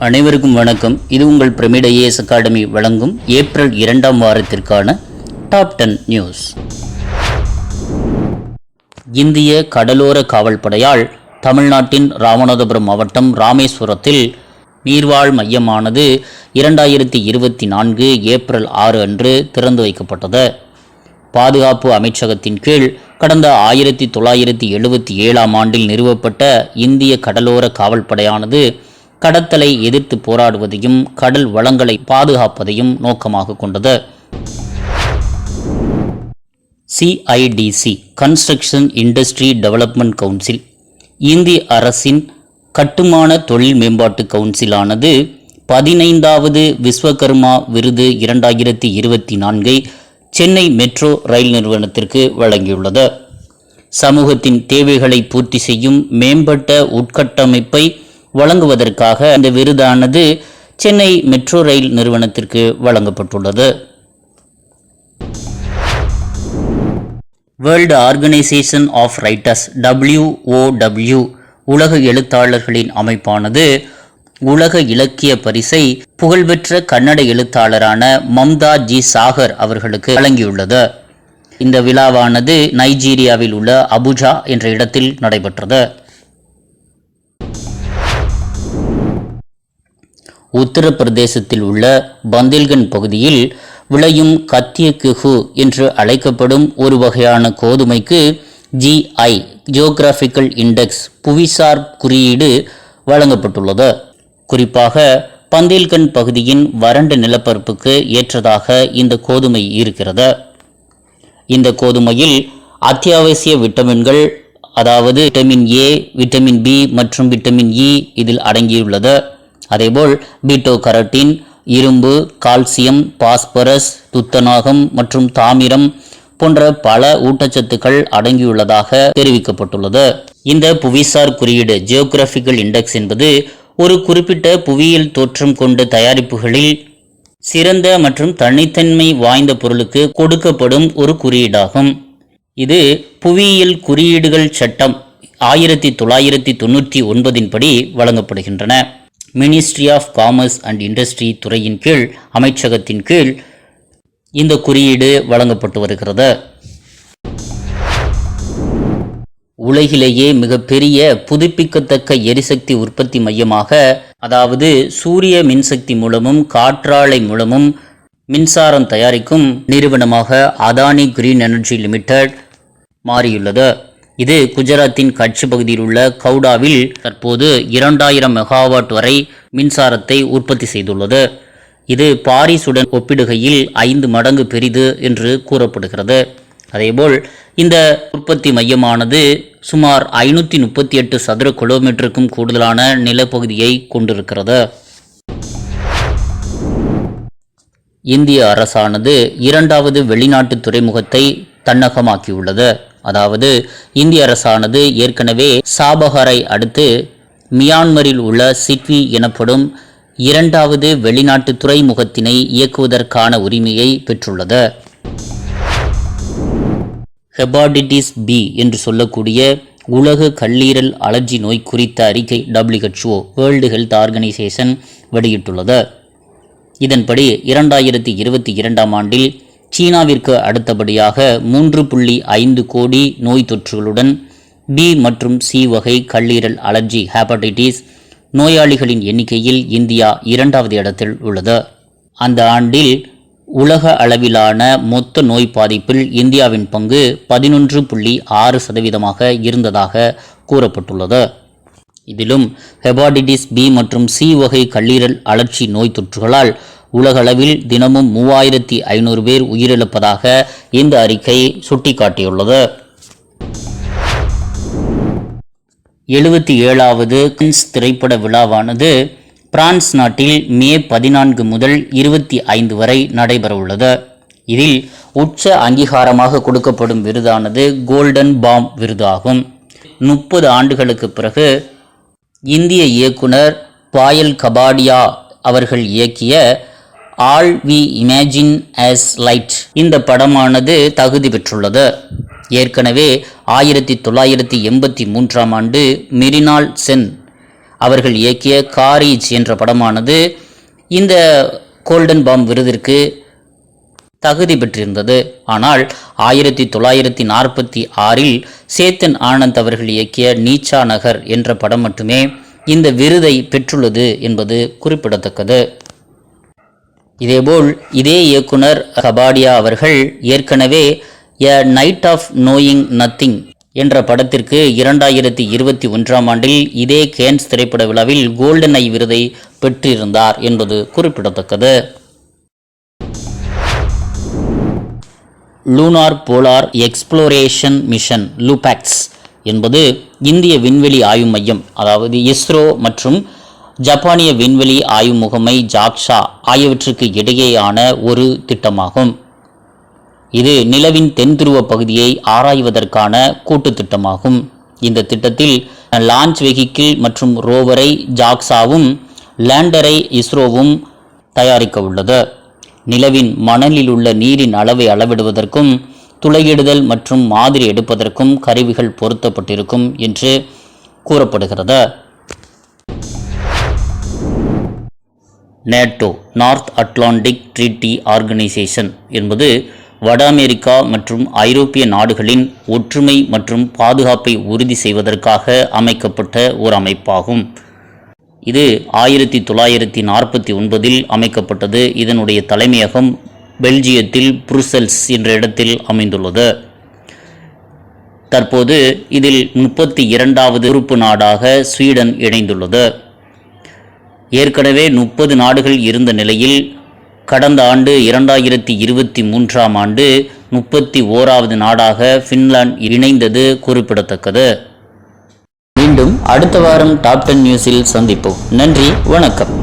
அனைவருக்கும் வணக்கம். இது உங்கள் பிரமிட் ஐஏஎஸ் அகாடமி வழங்கும் ஏப்ரல் 2ஆம் வாரத்திற்கான டாப் 10 நியூஸ். இந்திய கடலோர காவல்படையால் தமிழ்நாட்டின் ராமநாதபுரம் மாவட்டம் ராமேஸ்வரத்தில் நீர்வாழ் மையமானது 2024 ஏப்ரல் 6 அன்று திறந்து வைக்கப்பட்டது. பாதுகாப்பு அமைச்சகத்தின் கீழ் கடந்த 1977ஆம் ஆண்டில் நிறுவப்பட்ட இந்திய கடலோர காவல்படையானது கடத்தலை எதிர்த்து போராடுவதையும் கடல் வளங்களை பாதுகாப்பதையும் நோக்கமாக கொண்டது. CIDC construction industry development council இந்திய அரசின் கட்டுமான தொழில் மேம்பாட்டு கவுன்சிலானது 15வது விஸ்வகர்மா விருது 2024 சென்னை மெட்ரோ ரயில் நிறுவனத்திற்கு வழங்கியுள்ளது. சமூகத்தின் தேவைகளை பூர்த்தி செய்யும் மேம்பட்ட உட்கட்டமைப்பை வழங்குவதற்காக இந்த விருதானது சென்னை மெட்ரோ ரயில் நிறுவனத்திற்கு வழங்கப்பட்டுள்ளது. World organisation of writers WOW உலக எழுத்தாளர்களின் அமைப்பானது உலக இலக்கிய பரிசை புகழ்பெற்ற கன்னட எழுத்தாளரான மம்தா ஜி சாகர் அவர்களுக்கு வழங்கியுள்ளது. இந்த விழாவானது நைஜீரியாவில் உள்ள அபுஜா என்ற இடத்தில் நடைபெற்றது. உத்தரப்பிரதேசத்தில் உள்ள பந்தேல்கண்ட் பகுதியில் விளையும் கத்தியகுஹு என்று அழைக்கப்படும் ஒரு வகையான கோதுமைக்கு GI ஜியோகிராபிக்கல் இண்டெக்ஸ் புவிசார் குறியீடு வழங்கப்பட்டுள்ளது. குறிப்பாக பந்தேல்கண்ட் பகுதியின் வறண்ட நிலப்பரப்புக்கு ஏற்றதாக இந்த கோதுமை இருக்கிறது. இந்த கோதுமையில் அத்தியாவசிய விட்டமின்கள், அதாவது விட்டமின் A, விட்டமின் B மற்றும் விட்டமின் E இதில் அடங்கியுள்ளது. அதேபோல் பீட்டோ கரோட்டின், இரும்பு, கால்சியம், பாஸ்பரஸ், துத்தநாகம் மற்றும் தாமிரம் போன்ற பல ஊட்டச்சத்துக்கள் அடங்கியுள்ளதாக தெரிவிக்கப்பட்டுள்ளது. இந்த புவிசார் குறியீடு ஜியோகிராபிக்கல் இண்டெக்ஸ் என்பது ஒரு குறிப்பிட்ட புவியியல் தோற்றம் கொண்ட தயாரிப்புகளில் சிறந்த மற்றும் தனித்தன்மை வாய்ந்த பொருளுக்கு கொடுக்கப்படும் ஒரு குறியீடாகும். இது புவியியல் குறியீடுகள் சட்டம் 1999 படி வழங்கப்படுகின்றன. Ministry of commerce and industry துறையின் கீழ் அமைச்சகத்தின் கீழ் இந்த குறியீடு வழங்கப்பட்டு வருகிறது. உலகிலேயே மிகப்பெரிய புதுப்பிக்கத்தக்க எரிசக்தி உற்பத்தி மையமாக, அதாவது சூரிய மின்சக்தி மூலமும் காற்றாலை மூலமும் மின்சாரம் தயாரிக்கும் நிறுவனமாக அதானி கிரீன் எனர்ஜி லிமிடெட் மாறியுள்ளது. இது குஜராத்தின் கட்ச் பகுதியில் உள்ள கவுடாவில் தற்போது 2000 மெகாவாட் வரை மின்சாரத்தை உற்பத்தி செய்துள்ளது. இது பாரிஸுடன் ஒப்பிடுகையில் 5 மடங்கு பெரிது என்று கூறப்படுகிறது. அதேபோல் இந்த உற்பத்தி மையமானது சுமார் 538 சதுர கிலோமீட்டருக்கும் கூடுதலான நிலப்பகுதியை கொண்டிருக்கிறது. இந்திய அரசானது 2வது வெளிநாட்டு துறைமுகத்தை தன்னகமாக்கியுள்ளது. அதாவது இந்திய அரசானது ஏற்கனவே சாபஹாரை அடுத்து மியான்மரில் உள்ள சிட்வி எனப்படும் 2வது வெளிநாட்டு துறைமுகத்தினை இயக்குவதற்கான உரிமையை பெற்றுள்ளது. ஹெபாடிட்டிஸ் B என்று சொல்லக்கூடிய உலக கல்லீரல் அலர்ஜி நோய் குறித்த அறிக்கை WHO வேர்ல்டு ஹெல்த் ஆர்கனைசேஷன் வெளியிட்டுள்ளது. இதன்படி 2022ஆம் ஆண்டில் சீனாவிற்கு அடுத்தபடியாக 3.5 கோடி நோய் தொற்றுகளுடன் B மற்றும் C வகை கல்லீரல் அலர்ஜி ஹெபாடைட்டிஸ் நோயாளிகளின் எண்ணிக்கையில் இந்தியா 2வது இடத்தில் உள்ளது. அந்த ஆண்டில் உலக அளவிலான மொத்த நோய் பாதிப்பில் இந்தியாவின் பங்கு 11.6% இருந்ததாக கூறப்பட்டுள்ளது. இதிலும் ஹெபாடைட்டிஸ் B மற்றும் C வகை கல்லீரல் அலர்ஜி நோய் தொற்றுகளால் உலகளவில் தினமும் 3500 பேர் உயிரிழப்பதாக இந்த அறிக்கை சுட்டிக்காட்டியுள்ளது. 77வது கன்ஸ் திரைப்பட விழாவானது பிரான்ஸ் நாட்டில் மே 14 முதல் 25 வரை நடைபெறவுள்ளது. இதில் உச்ச அங்கீகாரமாக கொடுக்கப்படும் விருதானது கோல்டன் பாம் விருது ஆகும். 30 ஆண்டுகளுக்கு பிறகு இந்திய இயக்குனர் பாயல் கபாடியா அவர்கள் இயக்கிய all we imagine as light இந்த படமானது தகுதி பெற்றுள்ளது. ஏற்கனவே 1983ஆம் ஆண்டு மிரினால் சென் அவர்கள் இயக்கிய காரேஜ் என்ற படமானது இந்த கோல்டன் பாம் விருதிற்கு தகுதி பெற்றிருந்தது. ஆனால் 1946 சேத்தன் ஆனந்த் அவர்கள் இயக்கிய நீச்சா நகர் என்ற படம் மட்டுமே இந்த விருதை பெற்றுள்ளது என்பது குறிப்பிடத்தக்கது. இதேபோல் இதே இயக்குனர் கபாடியா அவர்கள் ஏற்கனவே எ நைட் ஆஃப் நோயிங் நத்திங் என்ற படத்திற்கு 2021 இதே கேன்ஸ் திரைப்பட விழாவில் கோல்டன் ஐ விருதை பெற்றிருந்தார் என்பது குறிப்பிடத்தக்கது. லூனார் போலார் எக்ஸ்ப்ளோரேஷன் மிஷன் லூபாக்ஸ் என்பது இந்திய விண்வெளி ஆய்வு மையம், அதாவது இஸ்ரோ மற்றும் ஜப்பானிய விண்வெளி ஆய்வு முகமை ஜாக்சா ஆகியவற்றுக்கு இடையேயான ஒரு திட்டமாகும். இது நிலவின் தென் துருவ பகுதியை ஆராய்வதற்கான கூட்டு திட்டமாகும். இந்த திட்டத்தில் லான்ச் வெஹிக்கிள் மற்றும் ரோவரை ஜாக்சாவும் லேண்டரை இஸ்ரோவும் தயாரிக்க உள்ளது. நிலவின் மணலில் உள்ள நீரின் அளவை அளவிடுவதற்கும் துளையிடுதல் மற்றும் மாதிரி எடுப்பதற்கும் கருவிகள் பொருத்தப்பட்டிருக்கும் என்று கூறப்படுகிறது. NATO north Atlantic treaty organisation என்பது வட அமெரிக்கா மற்றும் ஐரோப்பிய நாடுகளின் ஒற்றுமை மற்றும் பாதுகாப்பை உறுதி செய்வதற்காக அமைக்கப்பட்ட ஒரு அமைப்பாகும். இது 1949 அமைக்கப்பட்டது. இதனுடைய தலைமையகம் பெல்ஜியத்தில் புருசெல்ஸ் என்ற இடத்தில் அமைந்துள்ளது. தற்போது இதில் 32வது உறுப்பு நாடாக ஸ்வீடன் இணைந்துள்ளது. ஏற்கனவே 30 நாடுகள் இருந்த நிலையில் கடந்த ஆண்டு 2023 31வது நாடாக பின்லாந்து இணைந்தது குறிப்பிடத்தக்கது. மீண்டும் அடுத்த வாரம் டாப் 10 நியூஸில் சந்திப்போம். நன்றி, வணக்கம்.